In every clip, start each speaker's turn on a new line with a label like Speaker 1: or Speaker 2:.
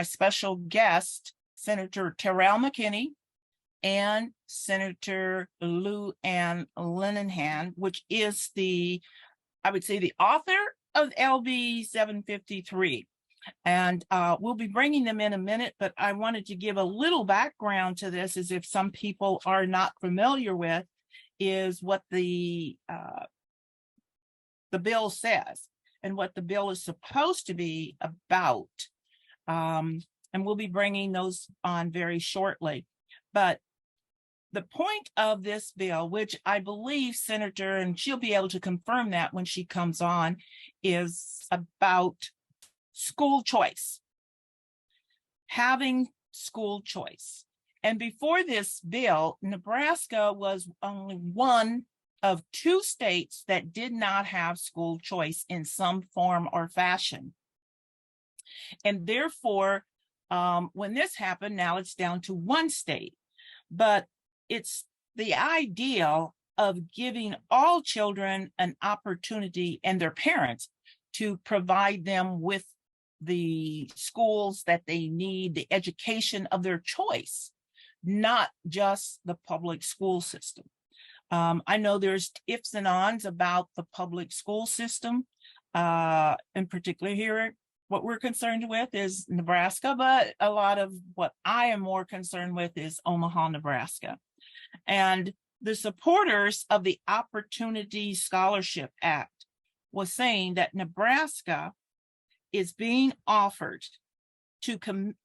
Speaker 1: my special guest, Senator Terrell McKinney and Senator Lou Ann Linehan, which is I would say the author of LB 753. And we'll be bringing them in a minute, but I wanted to give a little background to this, as if some people are not familiar with, is what the bill says and what the bill is supposed to be about. And we'll be bringing those on very shortly. But the point of this bill, which I believe Senator, and she'll be able to confirm that when she comes on, is about school choice, having school choice. And before this bill, Nebraska was only one of 2 states that did not have school choice in some form or fashion. And therefore, when this happened, now it's down to 1 state. But it's the ideal of giving all children an opportunity, and their parents, to provide them with the schools that they need, the education of their choice, not just the public school system. I know there's ifs and ons about the public school system, in particular here. What we're concerned with is Nebraska, but a lot of what I am more concerned with is Omaha, Nebraska. And the supporters of the Opportunities Scholarship Act was saying that Nebraska is being offered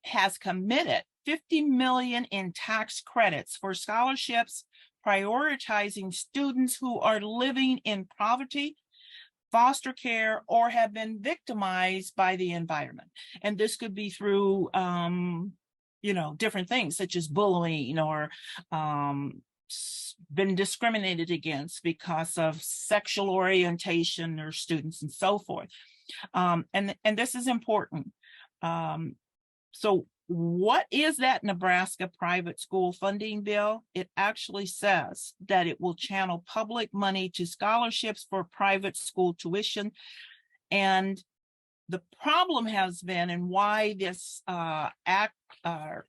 Speaker 1: has committed $50 million in tax credits for scholarships, prioritizing students who are living in poverty, foster care, or have been victimized by the environment. And this could be through, different things such as bullying, or been discriminated against because of sexual orientation or students, and so forth. And this is important. So what is that Nebraska private school funding bill? It actually says that it will channel public money to scholarships for private school tuition. And the problem has been, and why this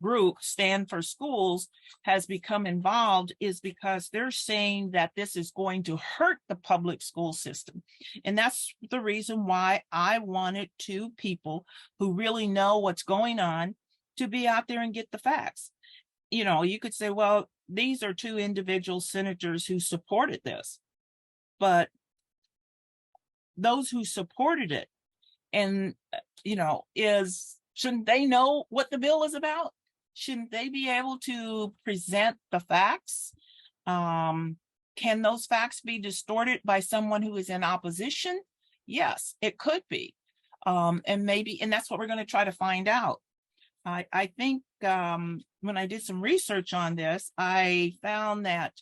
Speaker 1: group, Stand for Schools, has become involved, is because they're saying that this is going to hurt the public school system. And that's the reason why I wanted 2 people who really know what's going on to be out there and get the facts. You could say, well, these are 2 individual senators who supported this, but those who supported it, and shouldn't they know what the bill is about? Shouldn't they be able to present the facts? Can those facts be distorted by someone who is in opposition? Yes, it could be. And that's what we're going to try to find out. I think when I did some research on this, I found that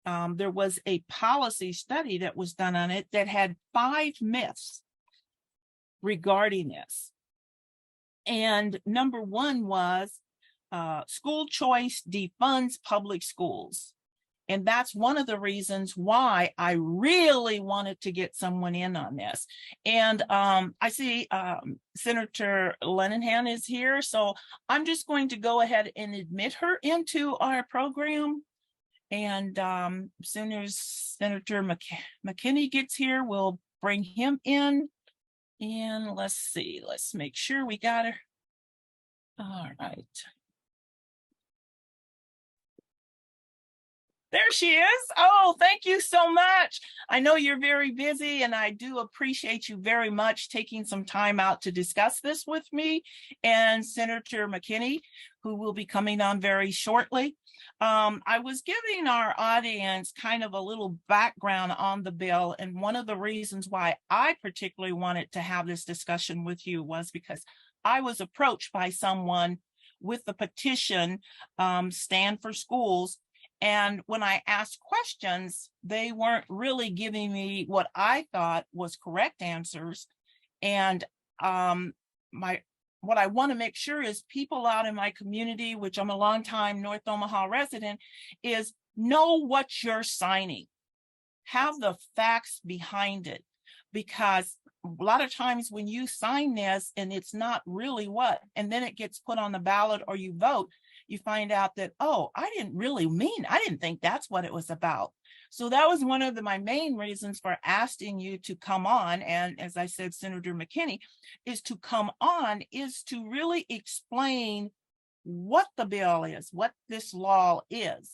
Speaker 1: there was a policy study that was done on it that had 5 myths regarding this. And number 1 was school choice defunds public schools. And that's one of the reasons why I really wanted to get someone in on this. And I see Senator Linehan is here. So I'm just going to go ahead and admit her into our program. And as soon as Senator McKinney gets here, we'll bring him in. And let's see, let's make sure we got her. All right. There she is. Oh, thank you so much. I know you're very busy, and I do appreciate you very much taking some time out to discuss this with me and Senator McKinney, who will be coming on very shortly. I was giving our audience kind of a little background on the bill, and one of the reasons why I particularly wanted to have this discussion with you was because I was approached by someone with the petition, Stand for Schools. And when I asked questions, they weren't really giving me what I thought was correct answers. And what I want to make sure is people out in my community, which I'm a longtime North Omaha resident, is know what you're signing. Have the facts behind it, because a lot of times when you sign this and it's not really what, and then it gets put on the ballot or you vote, you find out that, oh, I didn't think that's what it was about. So that was one of my main reasons for asking you to come on. And as I said, Senator McKinney, is to come on, is to really explain what the bill is, what this law is,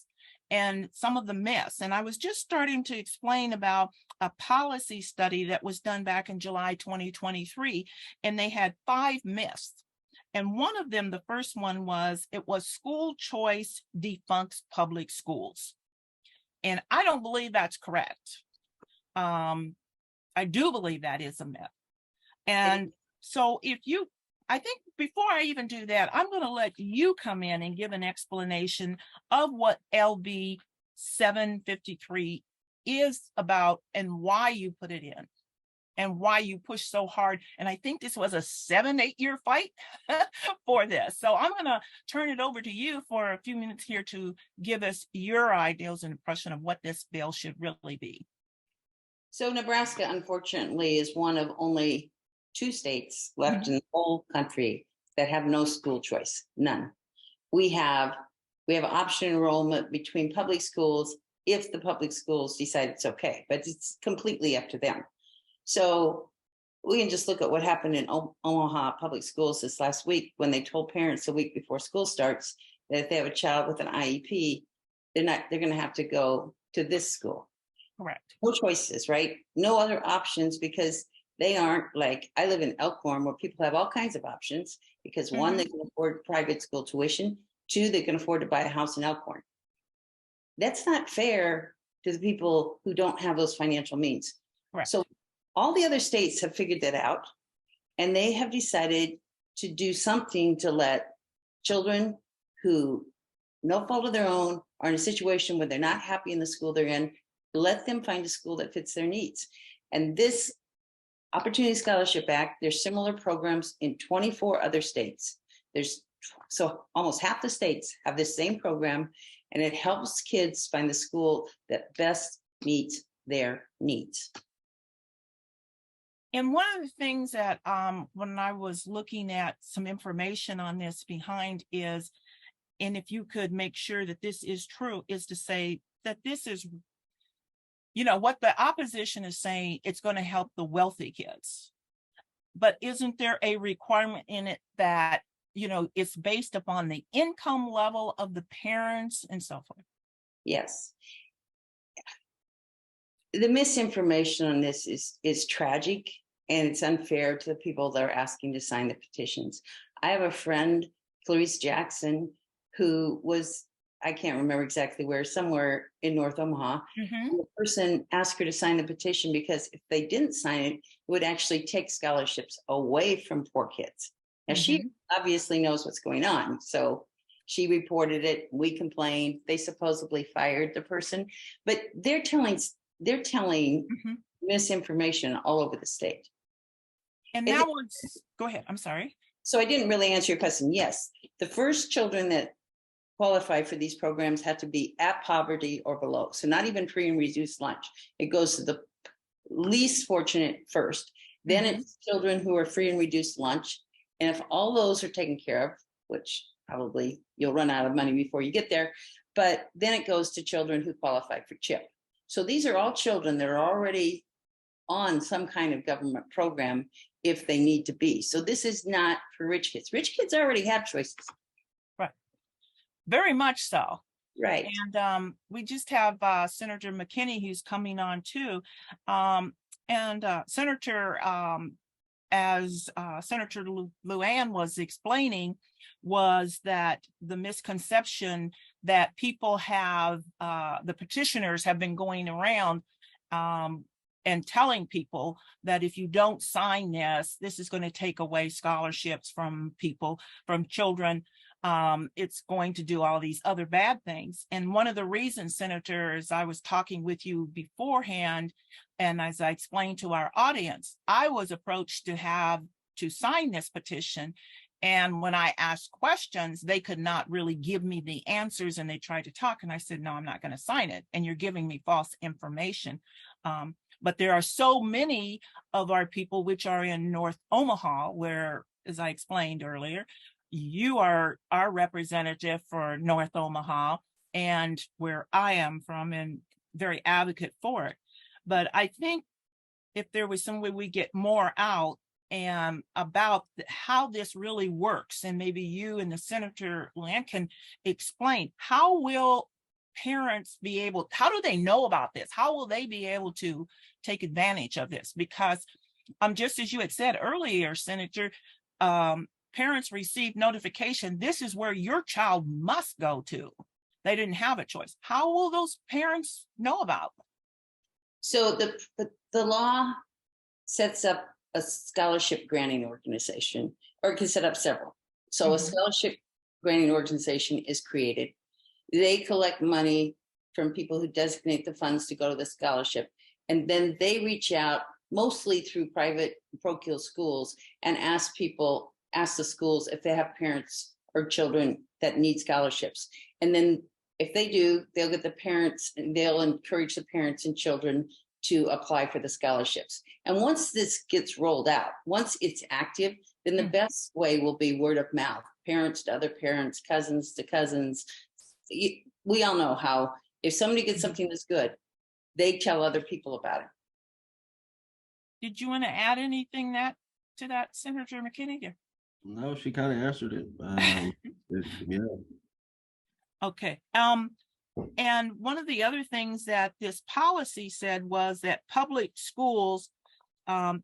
Speaker 1: and some of the myths. And I was just starting to explain about a policy study that was done back in July 2023, and they had 5 myths. And one of them, the first one was, it was school choice defunct public schools. And I don't believe that's correct. I do believe that is a myth. And so I think before I even do that, I'm going to let you come in and give an explanation of what LB 753 is about and why you put it in and why you push so hard. And I think this was a 7-8 year fight for this. So I'm going to turn it over to you for a few minutes here to give us your ideas and impression of what this bill should really be.
Speaker 2: So Nebraska, unfortunately, is one of only 2 states left in the whole country that have no school choice, none. We have option enrollment between public schools if the public schools decide it's okay, but it's completely up to them. So we can just look at what happened in Omaha Public Schools this last week when they told parents a week before school starts that if they have a child with an IEP, they're going to have to go to this school.
Speaker 1: Correct.
Speaker 2: No choices, right? No other options, because they aren't like, I live in Elkhorn where people have all kinds of options because one, they can afford private school tuition. 2, they can afford to buy a house in Elkhorn. That's not fair to the people who don't have those financial means.
Speaker 1: Correct.
Speaker 2: So all the other states have figured that out, and they have decided to do something to let children who, no fault of their own, are in a situation where they're not happy in the school they're in, let them find a school that fits their needs. And this Opportunities Scholarship Act, there's similar programs in 24 other states. So almost half the states have this same program, and it helps kids find the school that best meets their needs.
Speaker 1: And one of the things that when I was looking at some information on this behind is, and if you could make sure that this is true, is to say that this is, what the opposition is saying, it's going to help the wealthy kids. But isn't there a requirement in it that, it's based upon the income level of the parents and so forth?
Speaker 2: Yes. The misinformation on this is tragic, and it's unfair to the people that are asking to sign the petitions. I have a friend, Clarice Jackson, who was, I can't remember exactly where, somewhere in North Omaha. And the person asked her to sign the petition because if they didn't sign it, it would actually take scholarships away from poor kids. Now, she obviously knows what's going on. So she reported it. We complained. They supposedly fired the person, but they're telling misinformation all over the state.
Speaker 1: And now go ahead. I'm sorry.
Speaker 2: So I didn't really answer your question. Yes, the first children that qualify for these programs have to be at poverty or below. So not even free and reduced lunch. It goes to the least fortunate first. Then it's children who are free and reduced lunch. And if all those are taken care of, which probably you'll run out of money before you get there, but then it goes to children who qualify for CHIP. So these are all children that are already on some kind of government program if they need to be. So this is not for rich kids. Rich kids already have choices.
Speaker 1: Right. Very much so.
Speaker 2: Right.
Speaker 1: And we just have Senator McKinney who's coming on too. Senator, as Senator Lou Ann was explaining, was that the misconception that people have, the petitioners have been going around and telling people that if you don't sign this is going to take away scholarships from people, from children. It's going to do all these other bad things. And one of the reasons, Senator, as I was talking with you beforehand, and as I explained to our audience, I was approached to sign this petition. And when I asked questions, they could not really give me the answers, and they tried to talk. And I said, no, I'm not going to sign it. And you're giving me false information. But there are so many of our people which are in North Omaha, where, as I explained earlier, you are our representative for North Omaha, and where I am from, and very advocate for it. But I think if there was some way we get more out and about how this really works, and maybe you and the Senator Lou Ann can explain, how will parents be able, how do they know about this? How will they be able to take advantage of this? Because just as you had said earlier, Senator, parents receive notification, this is where your child must go to. They didn't have a choice. How will those parents know about it?
Speaker 2: So the law sets up a scholarship granting organization, or it can set up several. So a scholarship granting organization is created. They collect money from people who designate the funds to go to the scholarship. And then they reach out, mostly through private parochial schools, and ask the schools if they have parents or children that need scholarships. And then if they do, they'll get the parents, and they'll encourage the parents and children to apply for the scholarships. And once this gets rolled out, once it's active, then the best way will be word of mouth, parents to other parents, cousins to cousins. We all know how, if somebody gets something that's good, they tell other people about it.
Speaker 1: Did you want to add anything to that, Senator McKinney?
Speaker 3: No, she kind of answered it. Yeah.
Speaker 1: Okay. And one of the other things that this policy said was that public schools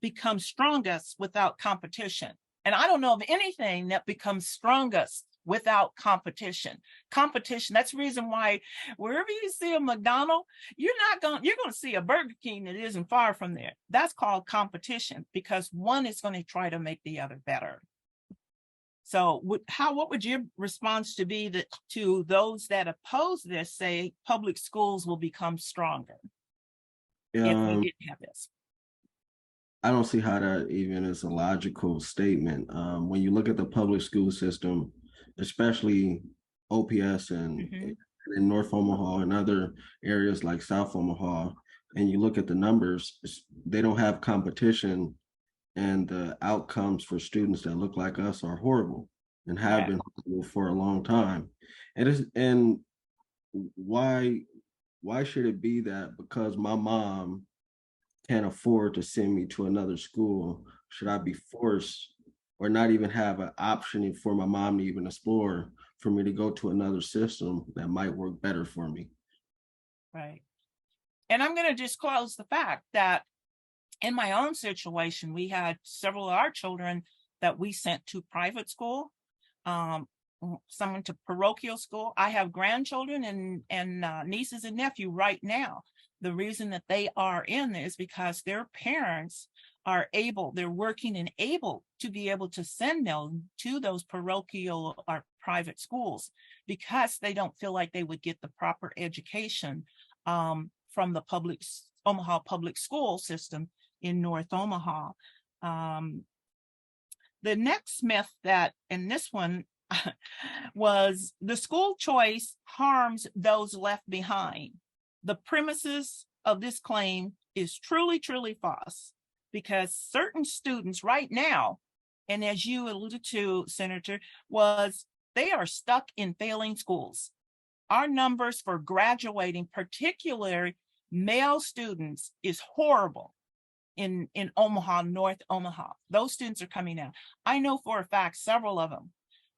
Speaker 1: become strongest without competition. And I don't know of anything that becomes strongest without competition. Competition, that's the reason why wherever you see a McDonald's, you're going to see a Burger King that isn't far from there. That's called competition, because one is going to try to make the other better. So what would your response to be to those that oppose this, say public schools will become stronger if we didn't have this?
Speaker 3: I don't see how that even is a logical statement. When you look at the public school system, especially OPS and in North Omaha and other areas like South Omaha, and you look at the numbers, they don't have competition, and the outcomes for students that look like us are horrible and have been horrible for a long time. And why should it be that because my mom can't afford to send me to another school, should I be forced or not even have an option for my mom to even explore for me to go to another system that might work better for me?
Speaker 1: Right. And I'm going to disclose the fact that in my own situation, we had several of our children that we sent to private school, someone to parochial school. I have grandchildren and nieces and nephews right now. The reason that they are in is because their parents are they're working and able to be able to send them to those parochial or private schools, because they don't feel like they would get the proper education from the Omaha public school system in North Omaha. The next myth and this one was the school choice harms those left behind. The premises of this claim is truly, truly false, because certain students right now, and as you alluded to, Senator, they are stuck in failing schools. Our numbers for graduating, particularly male students, is horrible in Omaha, North Omaha. Those students are coming out. I know for a fact several of them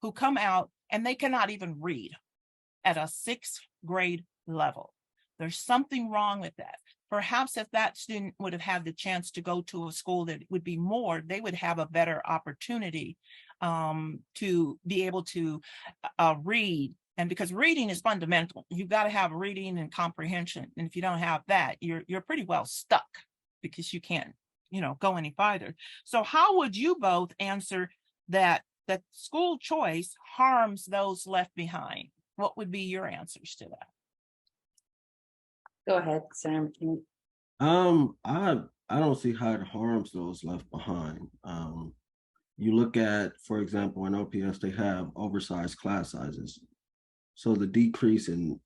Speaker 1: who come out and they cannot even read at a 6th grade level. There's something wrong with that. Perhaps if that student would have had the chance to go to a school that would be more, they would have a better opportunity to be able to read. And because reading is fundamental, you've got to have reading and comprehension. And if you don't have that, you're pretty well stuck, because you can't, go any farther. So how would you both answer that school choice harms those left behind? What would be your answers to that?
Speaker 2: Go ahead, Senator McKinney.
Speaker 3: I don't see how it harms those left behind. You look at, for example, in OPS, they have oversized class sizes. So the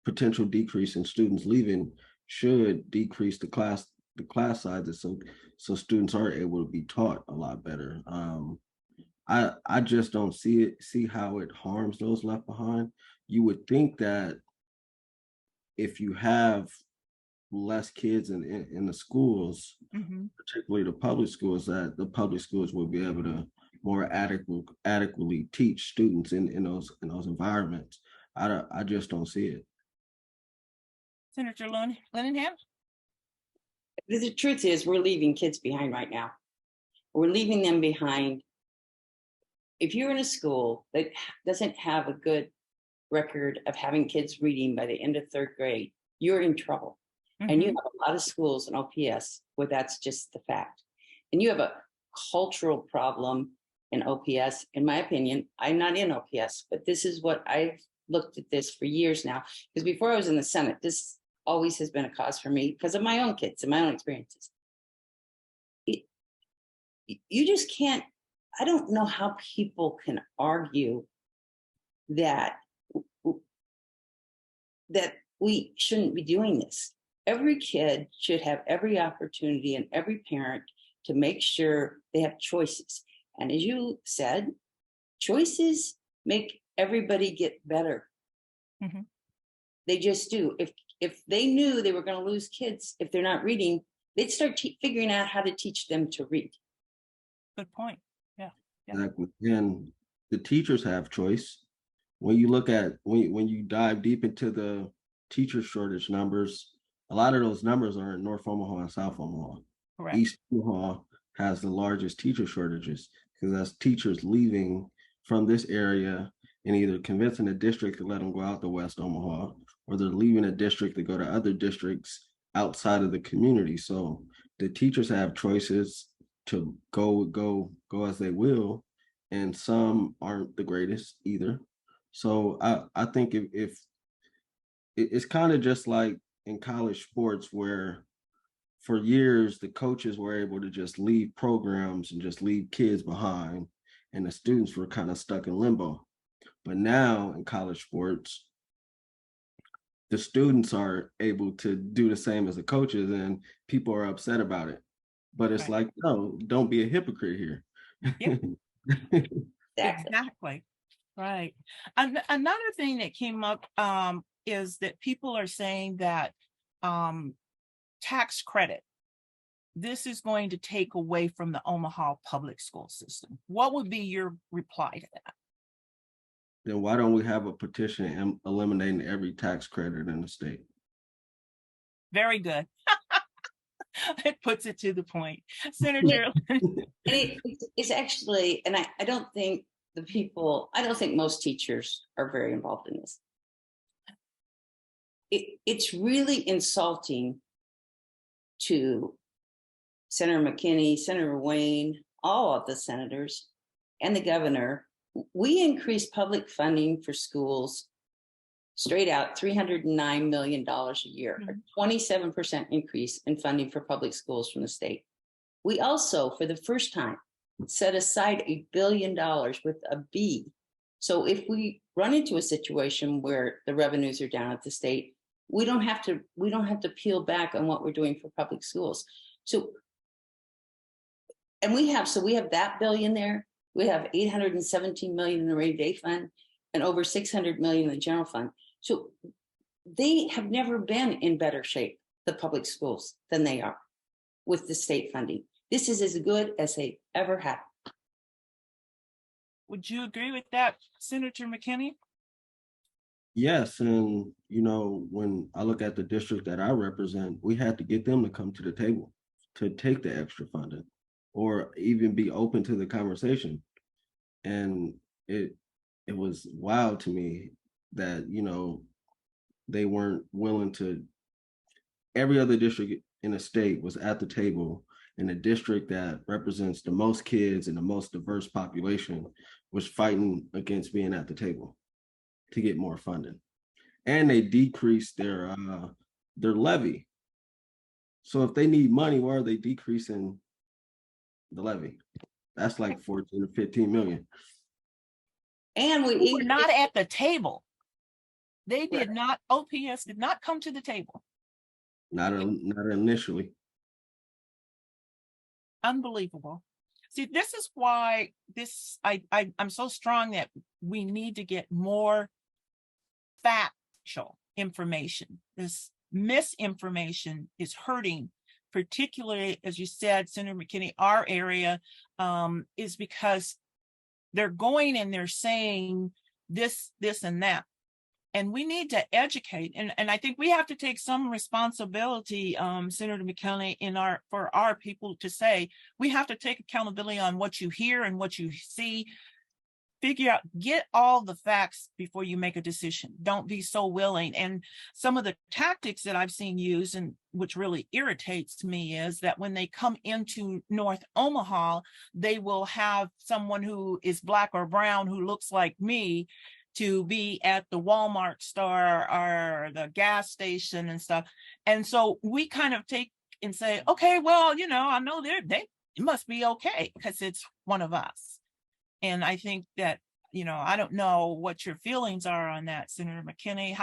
Speaker 3: potential decrease in students leaving should decrease the class sizes, so students are able to be taught a lot better. I just don't see how it harms those left behind. You would think that if you have less kids in the schools,
Speaker 1: Mhm.
Speaker 3: particularly the public schools, that the public schools will be able to more adequately teach students in those environments. I just don't see it.
Speaker 1: Senator Linehan?
Speaker 2: The truth is, we're leaving kids behind right now. We're leaving them behind. If you're in a school that doesn't have a good record of having kids reading by the end of third grade, you're in trouble. And you
Speaker 1: Mhm.
Speaker 2: have a lot of schools in OPS where that's just the fact. And you have a cultural problem in OPS. In my opinion, I'm not in OPS, but this is what I've looked at this for years now. Because before I was in the Senate, this always has been a cause for me because of my own kids and my own experiences. You just can't, I don't know how people can argue that we shouldn't be doing this. Every kid should have every opportunity and every parent to make sure they have choices. And as you said, choices make everybody get better.
Speaker 1: Mhm.
Speaker 2: They just do. If they knew they were going to lose kids if they're not reading, they'd start figuring out how to teach them to read.
Speaker 1: Good point. Yeah.
Speaker 3: Exactly. And the teachers have choice. When you look at when you dive deep into the teacher shortage numbers, a lot of those numbers are in North Omaha and South Omaha.
Speaker 1: Correct.
Speaker 3: East Omaha has the largest teacher shortages because that's teachers leaving from this area and either convincing the district to let them go out to West Omaha, or they're leaving a district to go to other districts outside of the community. So the teachers have choices to go as they will, and some aren't the greatest either. So I think if it's kind of just like in college sports where for years the coaches were able to just leave programs and just leave kids behind, and the students were kind of stuck in limbo. But now in college sports, the students are able to do the same as the coaches, and people are upset about it. But it's
Speaker 1: Right.
Speaker 3: like, no, don't be a hypocrite here.
Speaker 1: Yeah.
Speaker 2: Exactly.
Speaker 1: Exactly. Right. Another thing that came up is that people are saying that tax credit, this is going to take away from the Omaha public school system. What would be your reply to that?
Speaker 3: Then why don't we have a petition eliminating every tax credit in the state?
Speaker 1: Very good. It puts it to the point. Senator.
Speaker 2: It's actually, and I don't think I don't think most teachers are very involved in this. It's really insulting to Senator McKinney, Senator Wayne, all of the senators, and the governor. We increased public funding for schools straight out $309 million a year, a 27% increase in funding for public schools from the state. We also, for the first time, set aside $1 billion with a B. So if we run into a situation where the revenues are down at the state, we don't have to peel back on what we're doing for public schools. So we have that billion there. We have $817 million in the rainy day fund and over $600 million in the general fund. So they have never been in better shape, the public schools, than they are with the state funding. This is as good as they ever have.
Speaker 1: Would you agree with that, Senator McKinney?
Speaker 3: Yes, and when I look at the district that I represent, we had to get them to come to the table to take the extra funding or even be open to the conversation. And it was wild to me that they weren't willing to. Every other district in the state was at the table, and the district that represents the most kids and the most diverse population was fighting against being at the table to get more funding. And they decreased their levy. So if they need money, why are they decreasing the levy? That's like 14 to 15 million.
Speaker 2: And
Speaker 1: We were not at the table. They
Speaker 2: Right.
Speaker 1: did not, OPS did not come to the table.
Speaker 3: Not initially.
Speaker 1: Unbelievable. See, this is why I'm so strong that we need to get more factual information. This misinformation is hurting, particularly, as you said, Senator McKinney, our area, is because they're going and they're saying this, and that. And we need to educate. And I think we have to take some responsibility, Senator McKinney, for our people to say, we have to take accountability on what you hear and what you see. Figure out, get all the facts before you make a decision. Don't be so willing. And some of the tactics that I've seen used, and which really irritates me, is that when they come into North Omaha, they will have someone who is Black or brown who looks like me to be at the Walmart store or the gas station and stuff. And so we kind of take and say, okay, well, I know they must be okay because it's one of us. And I think that, I don't know what your feelings are on that, Senator McKinney.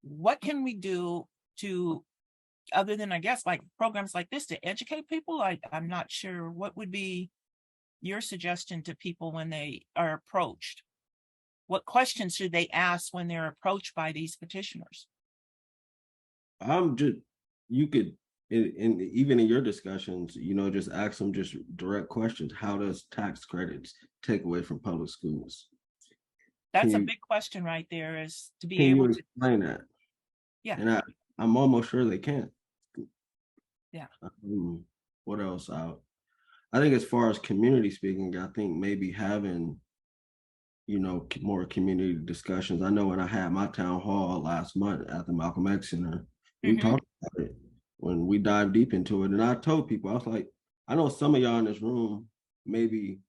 Speaker 1: What can we do to, other than, I guess, like programs like this, to educate people? I'm not sure. What would be your suggestion to people when they are approached? What questions should they ask when they're approached by these petitioners?
Speaker 3: You could, even in your discussions, just ask them just direct questions. How does tax credits take away from public schools?
Speaker 1: That's a big question right there, is to be
Speaker 3: able
Speaker 1: to
Speaker 3: explain that.
Speaker 1: Yeah.
Speaker 3: And I'm almost sure they can.
Speaker 1: Yeah.
Speaker 3: What else? I think as far as community speaking, I think maybe having more community discussions. I know when I had my town hall last month at the Malcolm X Center, we talked about it when we dived deep into it. And I told people, I was like, I know some of y'all in this room maybe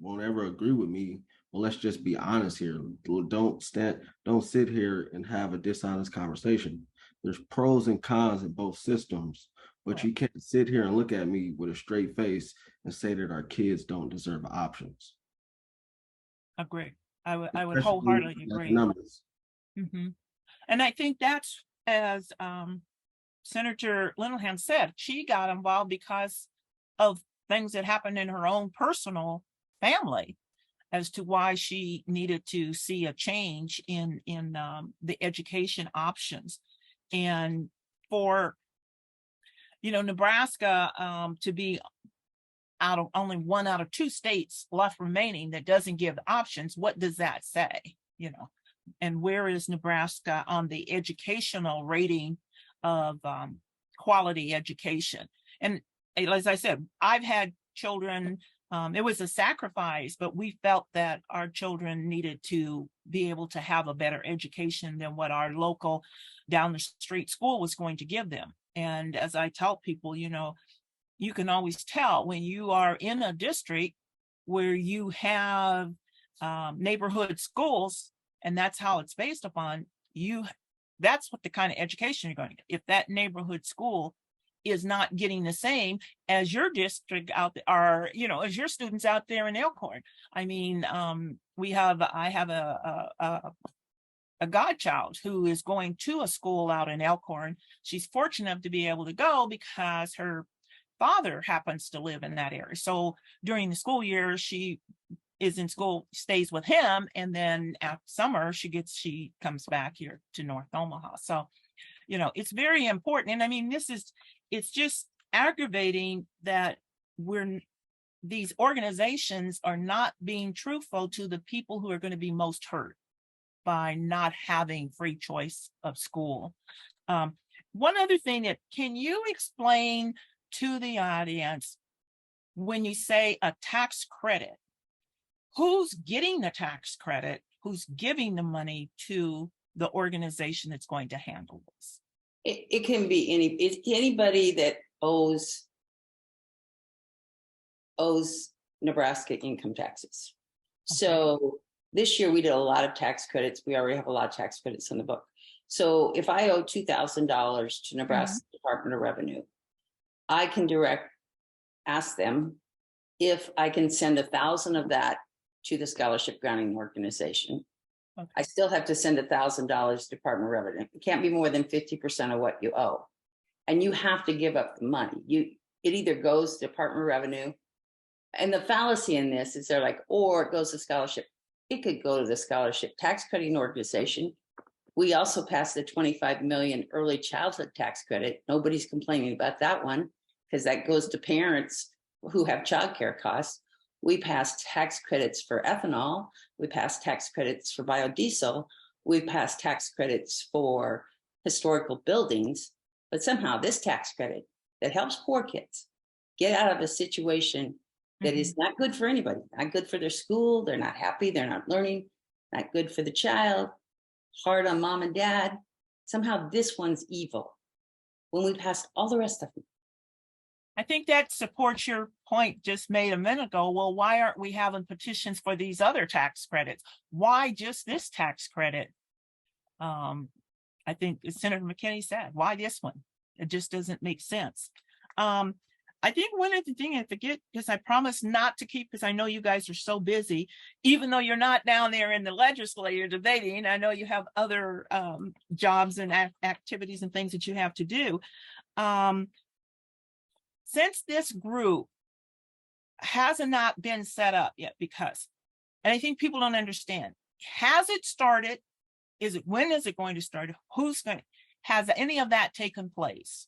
Speaker 3: won't ever agree with me, but let's just be honest here. Don't sit here and have a dishonest conversation. There's pros and cons in both systems, but you can't sit here and look at me with a straight face and say that our kids don't deserve options.
Speaker 1: Agree. I would wholeheartedly agree. And I think that's, as Senator Linehan said, she got involved because of things that happened in her own personal family as to why she needed to see a change in the education options. And for Nebraska to be out of only one out of two states left remaining that doesn't give options, what does that say? And where is Nebraska on the educational rating of quality education? And as I said, I've had children, it was a sacrifice, but we felt that our children needed to be able to have a better education than what our local down the street school was going to give them. And as I tell people, you can always tell when you are in a district where you have neighborhood schools, and that's how it's based upon you. That's what the kind of education you're going to get. If that neighborhood school is not getting the same as your district out there, or as your students out there in Elkhorn. I mean, I have a godchild who is going to a school out in Elkhorn. She's fortunate enough to be able to go because her father happens to live in that area. So during the school year, she is in school, stays with him, and then after summer she comes back here to North Omaha. So it's very important. And I mean, it's just aggravating that these organizations are not being truthful to the people who are going to be most hurt by not having free choice of school. One other thing, can you explain to the audience, when you say a tax credit, who's getting the tax credit, who's giving the money to the organization that's going to handle this?
Speaker 2: It can be anybody that owes Nebraska income taxes. Okay. So this year we did a lot of tax credits. We already have a lot of tax credits in the book. So if I owe $2,000 to Nebraska Department of Revenue, I can ask them if I can send 1,000 of that to the scholarship granting organization,
Speaker 1: Okay.
Speaker 2: I still have to send $1,000 to Department of Revenue. It can't be more than 50% of what you owe. And you have to give up the money. It either goes to Department of Revenue, and the fallacy in this is they're like, or it goes to scholarship. It could go to the scholarship tax crediting organization. We also passed the 25 million early childhood tax credit. Nobody's complaining about that one because that goes to parents who have childcare costs. We passed tax credits for ethanol. We passed tax credits for biodiesel. We passed tax credits for historical buildings. But somehow this tax credit that helps poor kids get out of a situation that is not good for anybody, not good for their school. They're not happy. They're not learning, not good for the child, hard on mom and dad. Somehow this one's evil when we passed all the rest of them.
Speaker 1: I think that supports your point just made a minute ago. Well, why aren't we having petitions for these other tax credits? Why just this tax credit? I think Senator McKinney said, why this one? It just doesn't make sense. I think one of the things I forget, because I promised not to keep, because I know you guys are so busy, even though you're not down there in the legislature debating, I know you have other jobs and activities and things that you have to do. Since this group has not been set up yet, because, and I think people don't understand, has it started? When is it going to start? Has any of that taken place?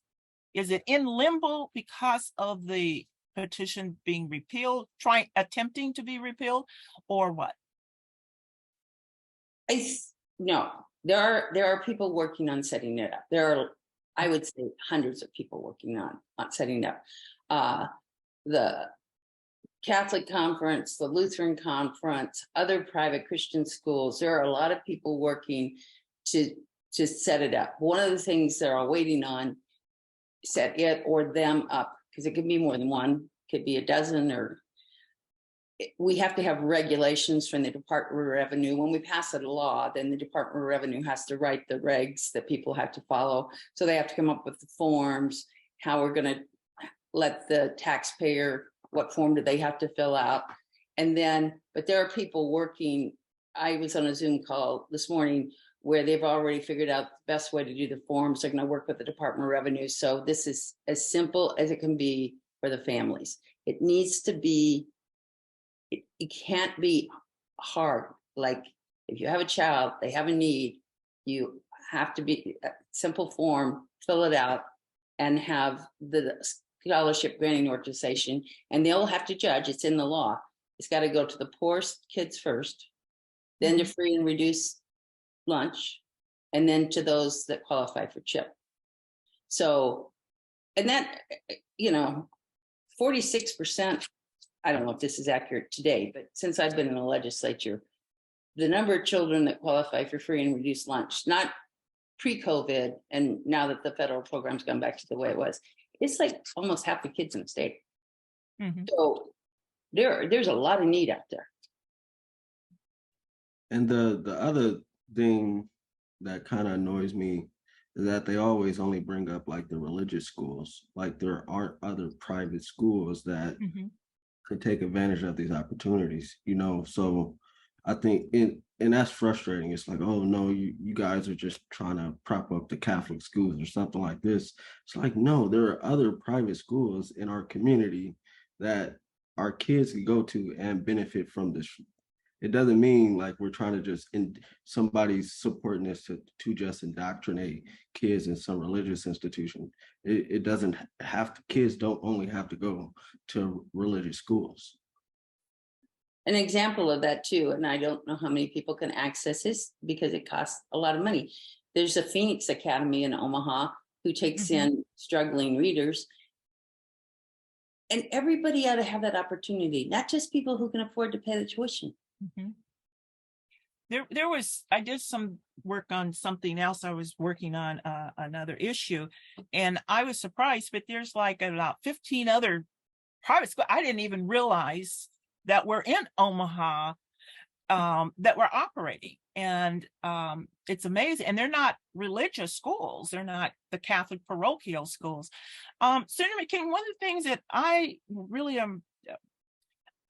Speaker 1: Is it in limbo because of the petition being repealed, attempting to be repealed, or what?
Speaker 2: No, there are people working on setting it up. There are, I would say, hundreds of people working on setting it up. The Catholic Conference, the Lutheran Conference, other private Christian schools. There are a lot of people working to set it up. One of the things they're all waiting on, set it or them up, because it could be more than one, could be a dozen, or we have to have regulations from the Department of Revenue. When we pass a law, then the Department of Revenue has to write the regs that people have to follow. So they have to come up with the forms, how we're going to let the taxpayer, what form do they have to fill out? And then, but there are people working. I was on a Zoom call this morning where they've already figured out the best way to do the forms. They're going to work with the Department of Revenue. So this is as simple as it can be for the families. It needs to be, it can't be hard. Like if you have a child, they have a need, you have to be a simple form, fill it out, and have the scholarship granting organization, and they'll have to judge. It's in the law. It's got to go to the poorest kids first, then to free and reduced lunch, and then to those that qualify for CHIP. So, and that, 46%, I don't know if this is accurate today, but since I've been in the legislature, the number of children that qualify for free and reduced lunch, not pre-COVID, and now that the federal program's gone back to the way it was, it's like almost half the kids in the state. So there's a lot of need out there.
Speaker 3: And the other thing that kind of annoys me is that they always only bring up like the religious schools, like there aren't other private schools that could take advantage of these opportunities, so I think and that's frustrating. It's like, oh no, you guys are just trying to prop up the Catholic schools or something like this. It's like, no, there are other private schools in our community that our kids can go to and benefit from this. It doesn't mean like we're trying to just somebody's supporting this to just indoctrinate kids in some religious institution. It doesn't have to, kids don't only have to go to religious schools.
Speaker 2: An example of that too, and I don't know how many people can access this because it costs a lot of money. There's a Phoenix Academy in Omaha who takes in struggling readers. And everybody ought to have that opportunity, not just people who can afford to pay the tuition.
Speaker 1: I did some work on something else. I was working on another issue, and I was surprised, but there's like about 15 other private schools. I didn't even realize that we're in Omaha, that we're operating. And it's amazing. And they're not religious schools. They're not the Catholic parochial schools. Senator McKinney, one of the things that I really am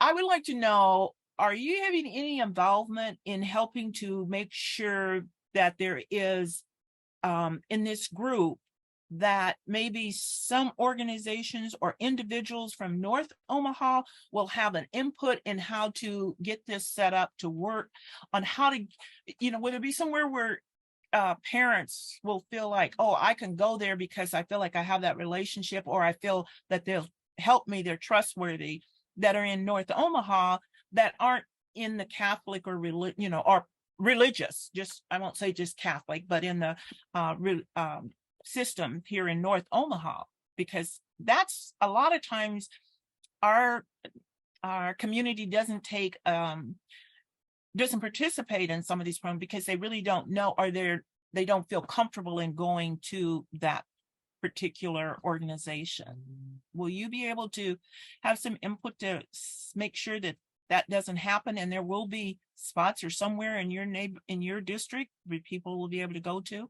Speaker 1: I would like to know, are you having any involvement in helping to make sure that there is in this group that maybe some organizations or individuals from North Omaha will have an input in how to get this set up to work, on how to, would it be somewhere where parents will feel like, oh, I can go there because I feel like I have that relationship, or I feel that they'll help me, they're trustworthy, that are in North Omaha that aren't in the Catholic or or religious, just, I won't say just Catholic, but in the system here in North Omaha, because that's a lot of times our community doesn't participate in some of these programs because they really don't know, or they don't feel comfortable in going to that particular organization. Will you be able to have some input to make sure that that doesn't happen, and there will be spots or somewhere in your district where people will be able to go to?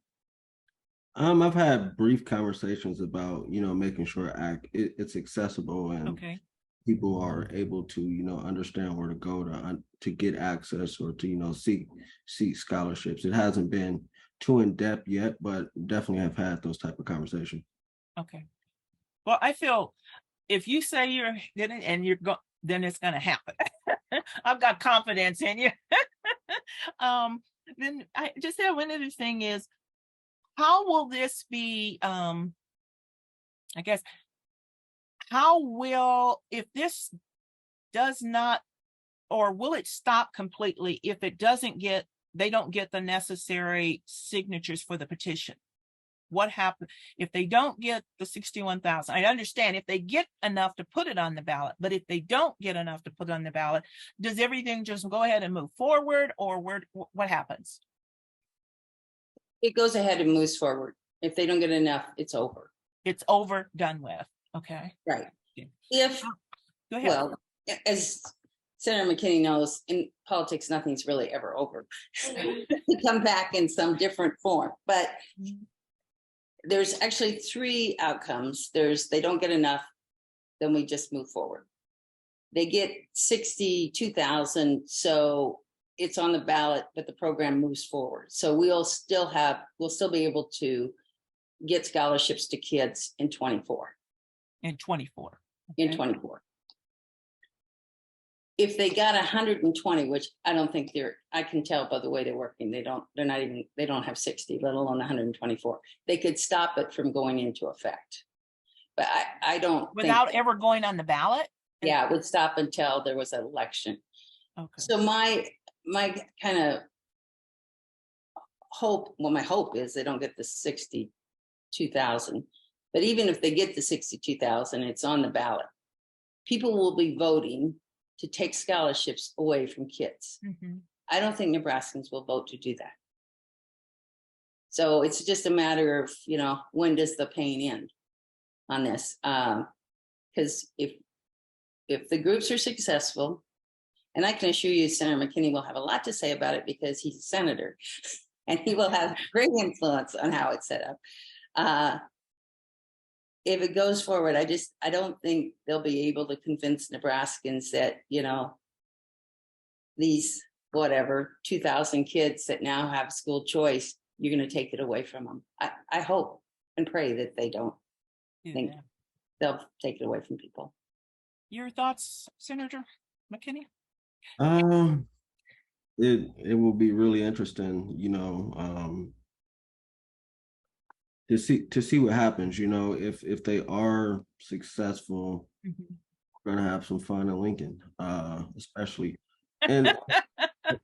Speaker 3: I've had brief conversations about, making sure it's accessible and
Speaker 1: Okay.
Speaker 3: people are able to, understand where to go to get access, or to, seek scholarships. It hasn't been too in depth yet, but definitely have had those type of conversations.
Speaker 1: Okay. Well, I feel if you say you're gonna and you're go, then it's gonna happen. I've got confidence in you. Then I just have one other thing is, how will this be? I guess, if this does not, or will it stop completely if they don't get the necessary signatures for the petition? What happens if they don't get the 61,000? I understand if they get enough to put it on the ballot, but if they don't get enough to put it on the ballot, does everything just go ahead and move forward, or what happens?
Speaker 2: It goes ahead and moves forward. If they don't get enough, it's over.
Speaker 1: It's over, done with. Okay.
Speaker 2: Right.
Speaker 1: Okay.
Speaker 2: If,
Speaker 1: Go ahead.
Speaker 2: well, as Senator McKinney knows, in politics, nothing's really ever over. You come back in some different form, but there's actually three outcomes. They don't get enough, then we just move forward. They get 62,000, so it's on the ballot, but the program moves forward. So we'll still be able to get scholarships to kids in 24.
Speaker 1: In 24. Okay.
Speaker 2: In 24. If they got 120, which I don't think I can tell by the way they're working, they don't have 60, let alone 124. They could stop it from going into effect. But I don't
Speaker 1: without
Speaker 2: think,
Speaker 1: ever going on the ballot?
Speaker 2: Yeah, it would stop until there was an election.
Speaker 1: Okay.
Speaker 2: So my kind of hope, my hope is they don't get the 62,000. But even if they get the 62,000, it's on the ballot. People will be voting to take scholarships away from kids.
Speaker 1: Mm-hmm.
Speaker 2: I don't think Nebraskans will vote to do that. So it's just a matter of, when does the pain end on this? Because if the groups are successful, and I can assure you, Senator McKinney will have a lot to say about it because he's a senator and he will have great influence on how it's set up. If it goes forward, I don't think they'll be able to convince Nebraskans that, these 2,000 kids that now have school choice, you're going to take it away from them. I hope and pray that they don't think they'll take it away from people. Your
Speaker 1: thoughts, Senator McKinney?
Speaker 3: It will be really interesting, to see what happens. If they are successful, we're gonna have some fun in Lincoln, especially, and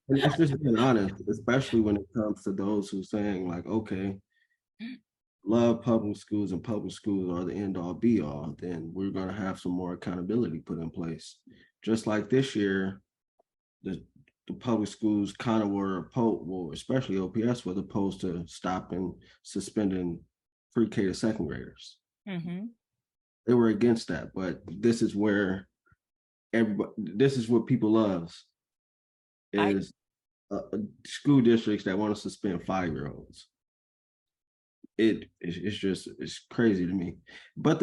Speaker 3: it's just being honest, especially when it comes to those who saying like, okay, love public schools and public schools are the end all be all, then we're gonna have some more accountability put in place. Just like this year, the public schools kind of were especially OPS was opposed to stopping, suspending pre-K to second graders.
Speaker 1: Mm-hmm.
Speaker 3: They were against that, but this is where this is what people loves is school districts that want to suspend 5-year-olds. It's crazy to me. But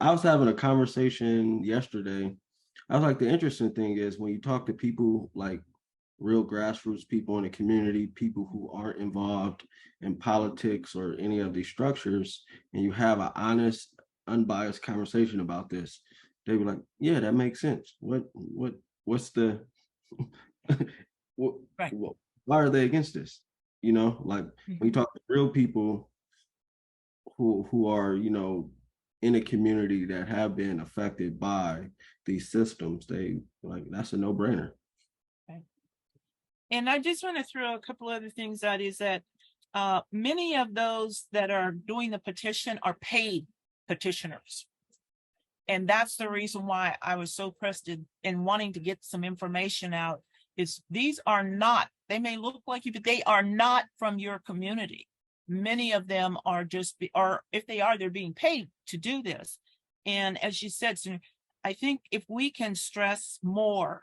Speaker 3: I was having a conversation yesterday I was like, the interesting thing is when you talk to people like real grassroots people in the community, people who aren't involved in politics or any of these structures, and you have an honest, unbiased conversation about this, they were like, yeah, that makes sense. What's the what,
Speaker 1: Right.
Speaker 3: why are they against this? You know, like when you talk to real people who are, you know, in a community that have been affected by these systems, they like that's a no-brainer.
Speaker 1: And I just want to throw a couple other things out is that many of those that are doing the petition are paid petitioners. And that's the reason why I was so pressed in wanting to get some information out is these are not, they may look like you, but they are not from your community. Many of them are just, or if they are, they're being paid to do this. And as you said, I think if we can stress more,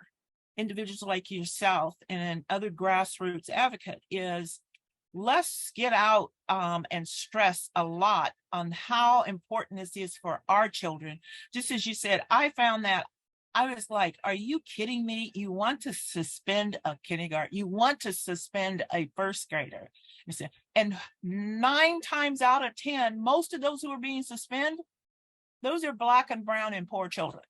Speaker 1: individuals like yourself and other grassroots advocate is let's get out and stress a lot on how important this is for our children. Just as you said, I found that I was like, are you kidding me? You want to suspend a kindergarten, you want to suspend a first grader. And 9 times out of 10, most of those who are being suspended, those are Black and brown and poor children.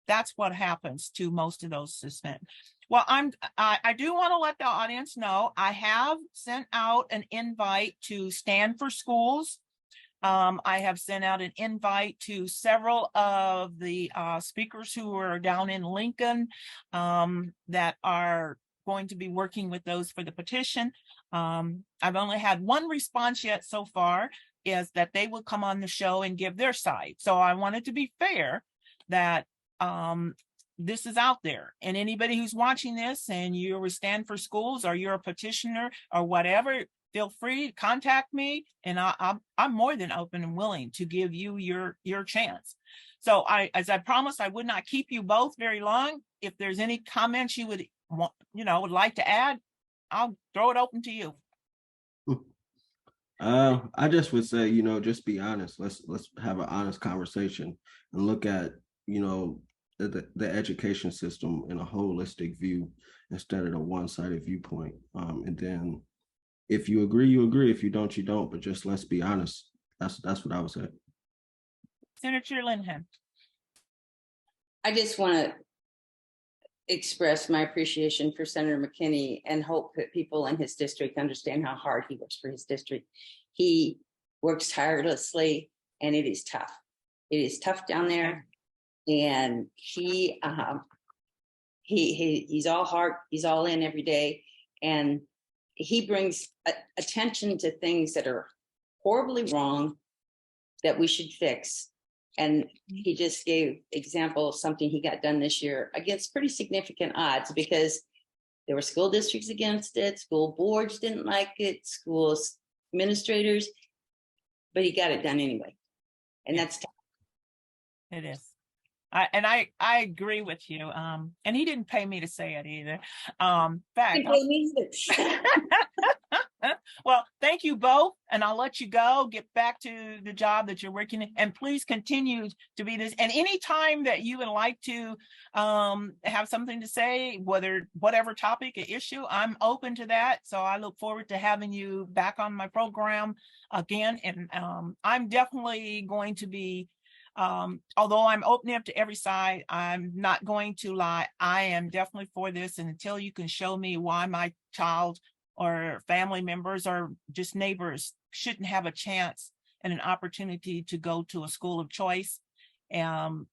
Speaker 1: That's what happens to most of those suspended. Well, I do want to let the audience know I have sent out an invite to Stand for Schools. I have sent out an invite to several of the speakers who are down in Lincoln that are going to be working with those for the petition. I've only had one response yet so far, is that they will come on the show and give their side. So I wanted to be fair that this is out there, and anybody who's watching this and you're with Stand for Schools or you're a petitioner or whatever, feel free to contact me, and I'm more than open and willing to give you your chance. So as I promised, I would not keep you both very long. If there's any comments you would want, would like to add, I'll throw it open to you.
Speaker 3: I just would say, just be honest. Let's have an honest conversation and look at, the education system in a holistic view instead of a one-sided viewpoint. And then if you agree, you agree. If you don't, you don't. But just let's be honest. That's what I would say.
Speaker 1: Senator Linehan.
Speaker 2: I just want to express my appreciation for Senator McKinney and hope that people in his district understand how hard he works for his district. He works tirelessly, and it is tough. It is tough down there, and he's all heart. He's all in every day, and he brings attention to things that are horribly wrong that we should fix. And he just gave example of something he got done this year against pretty significant odds, because there were school districts against it, school boards didn't like it, school administrators, but he got it done anyway. And that's tough.
Speaker 1: It is. I agree with you. And he didn't pay me to say it either. Well, thank you both, and I'll let you go, get back to the job that you're working in, and please continue to be this. And anytime that you would like to have something to say, whatever topic or issue, I'm open to that. So I look forward to having you back on my program again. And I'm definitely going to be, although I'm opening up to every side, I'm not going to lie. I am definitely for this. And until you can show me why my child or family members or just neighbors shouldn't have a chance and an opportunity to go to a school of choice, I'm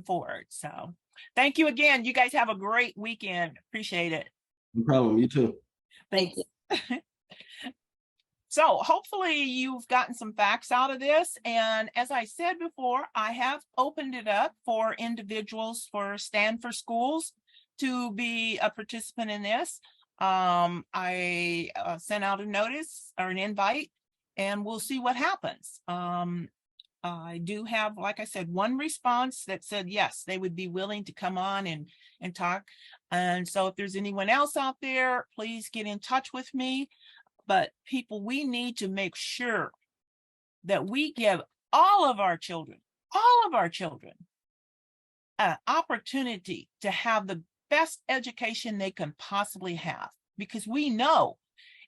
Speaker 1: for it. So thank you again. You guys have a great weekend. Appreciate it.
Speaker 3: No problem. You too.
Speaker 2: Thank you.
Speaker 1: So hopefully you've gotten some facts out of this. And as I said before, I have opened it up for individuals for Stand for Schools to be a participant in this. I sent out a notice or an invite, and we'll see what happens. I do have, like I said, one response that said, yes, they would be willing to come on and talk. And so if there's anyone else out there, please get in touch with me. But people, we need to make sure that we give all of our children an opportunity to have the best education they can possibly have, because we know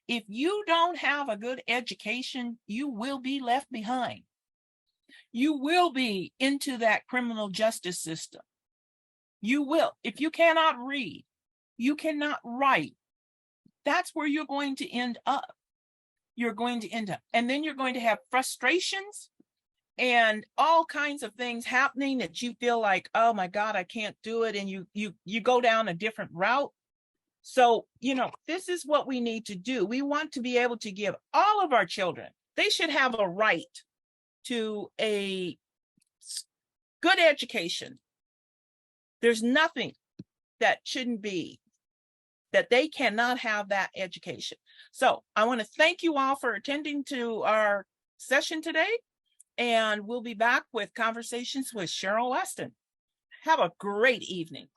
Speaker 1: if you don't have a good education, you will be left behind. You will be into that criminal justice system. You will. If you cannot read, you cannot write, that's where you're going to end up. You're going to end up. And then you're going to have frustrations and all kinds of things happening that you feel like, oh my God, I can't do it. And you go down a different route. So, this is what we need to do. We want to be able to give all of our children, they should have a right to a good education. There's nothing that shouldn't be, that they cannot have that education. So I want to thank you all for attending to our session today. And we'll be back with conversations with Cheryl Weston. Have a great evening.